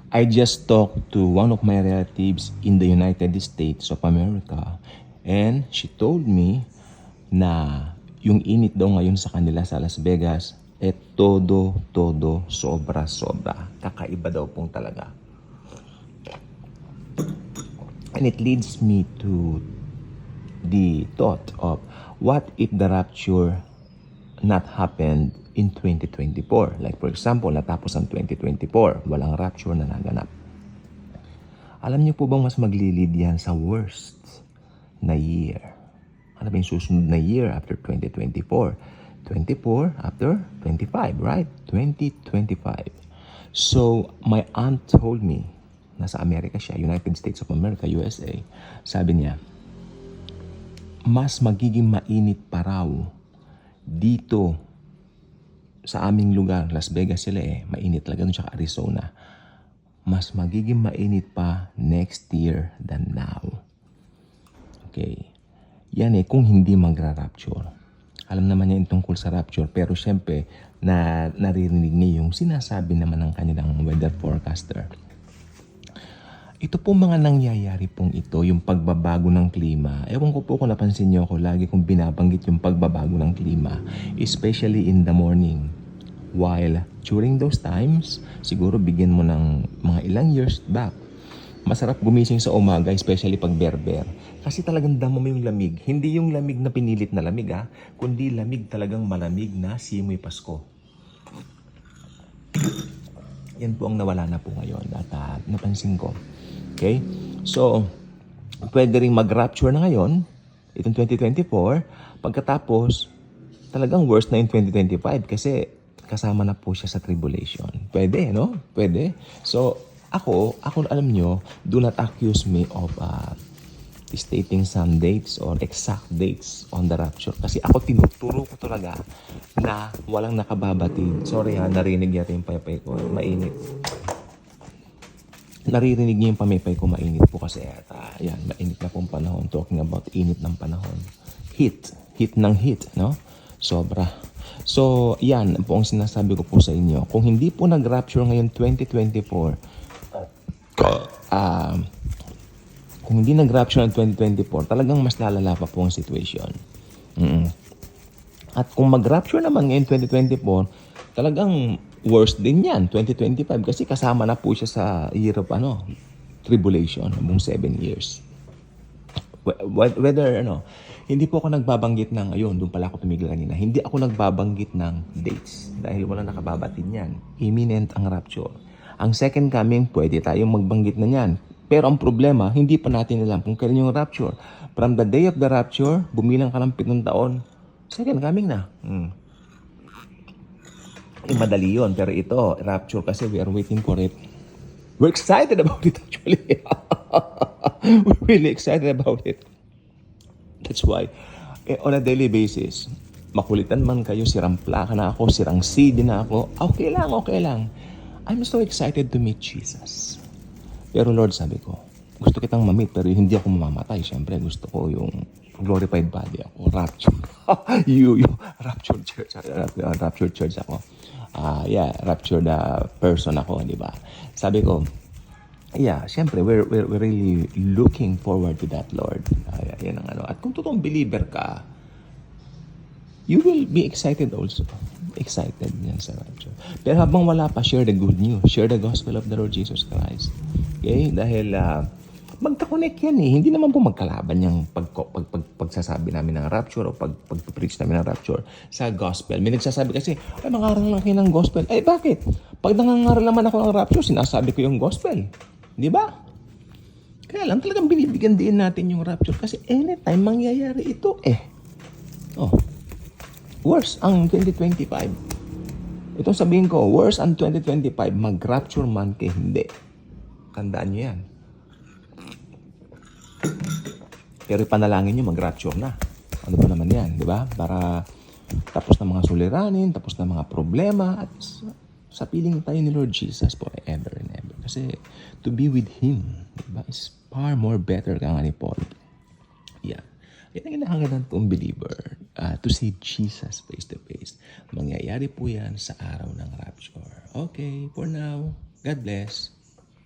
I just talked to one of my relatives in the United States of America, and she told me na yung init daw ngayon sa kanila sa Las Vegas, todo, sobra. Kakaiba daw pong talaga. And it leads me to the thought of what if the rapture not happened in 2024? Like for example, natapos ang 2024, walang rapture na naganap. Alam niyo po bang mas maglilid yan sa worst na year? Ano ba yung susunod na year after 2024? 24 after 25, right? 2025. So, my aunt told me, nasa Amerika siya, United States of America, USA, sabi niya, mas magiging mainit pa raw dito sa aming lugar, Las Vegas sila mainit talaga doon sa Arizona. Mas magiging mainit pa next year than now. Okay. Yan kung hindi magra-rapture. Alam naman niya yung tungkol sa rapture, pero syempre, naririnig niya yung sinasabi naman ng kanilang weather forecaster. Ito po mga nangyayari pong ito, yung pagbabago ng klima. Ewan ko po kung napansin niyo ako, lagi kong binabanggit yung pagbabago ng klima, especially in the morning. While during those times, siguro bigyan mo ng mga ilang years back, masarap gumising sa umaga, especially pag berber. Kasi talagang damo mo yung lamig. Hindi yung lamig na pinilit na lamig kundi lamig talagang malamig na simoy Pasko. Yan po ang nawala na po ngayon at napansin ko. Okay? So, pwede rin mag-rapture na ngayon, itong 2024, pagkatapos, talagang worse na yung 2025 kasi kasama na po siya sa tribulation. Pwede, no? Pwede. So, ako alam nyo, do not accuse me of stating some dates or exact dates on the rapture. Kasi ako tinuturo ko talaga na walang nakababatid. Sorry narinig yata yung paypay ko. Mainit. Naririnig niyo yung pamipay ko, mainit po kasi yan, mainit na pong panahon. Talking about init ng panahon. Heat ng heat, no? Sobra. So, yan po ang sinasabi ko po sa inyo. Kung hindi po nag-rapture ngayon 2024, kung hindi nag-rapture ng 2024, talagang mas lalala pa po ang situation. At kung mag-rapture naman ngayon 2024, talagang worse din yan, 2025, kasi kasama na po siya sa year of tribulation, buong 7 years. Whether, hindi po ako nagbabanggit ng, doon pala ako tumigil kanina, hindi ako nagbabanggit ng dates dahil wala nakababatin yan. Imminent ang rapture. Ang second coming, pwede tayong magbanggit na yan. Pero ang problema, hindi pa natin alam kung kailan yung rapture. From the day of the rapture, bumilang ka ng 7 taon, second coming na. Madali yun. Pero ito, rapture kasi we are waiting for it. We're excited about it actually. We're really excited about it. That's why, on a daily basis, makulitan man kayo, sirang plaka na ako, sirang CD na ako, okay lang. I'm so excited to meet Jesus. Pero Lord, sabi ko, gusto kitang ma-meet pero hindi ako mamamatay. Siyempre, gusto ko yung glorified body ako. Rapture. you rapture church. Rapture church ako. Rapture the person ako, di ba? Sabi ko, siyempre, we're really looking forward to that, Lord. Yan ang At kung totoong believer ka, you will be excited also. Excited yan sa rapture. Pero habang wala pa, share the good news. Share the gospel of the Lord Jesus Christ. Okay? Dahil magka-connect yan Hindi naman po magkalaban yung pagsasabi namin ng rapture o pag-preach namin ng rapture sa gospel. May nagsasabi kasi, mangaral lang kayo ng gospel. Bakit? Pag nangangaral naman ako ng rapture, sinasabi ko yung gospel. Di ba? Kaya lang talagang binibigyan din natin yung rapture kasi anytime mangyayari ito worse ang 2025. Itong sabihin ko, worse ang 2025, mag-rapture man kay hindi. Tandaan nyo yan. Pero ipanalangin nyo, mag-rapture na. Ano ba naman yan, di ba? Para tapos na mga suliranin, tapos na mga problema, at sa piling tayo ni Lord Jesus forever and ever. Kasi to be with Him, di ba, is far more better ka nga ni Paul. Yan. Yan ang inahangadan po ang believer. To see Jesus face to face. Mangyayari po yan sa araw ng rapture. Okay, for now, God bless.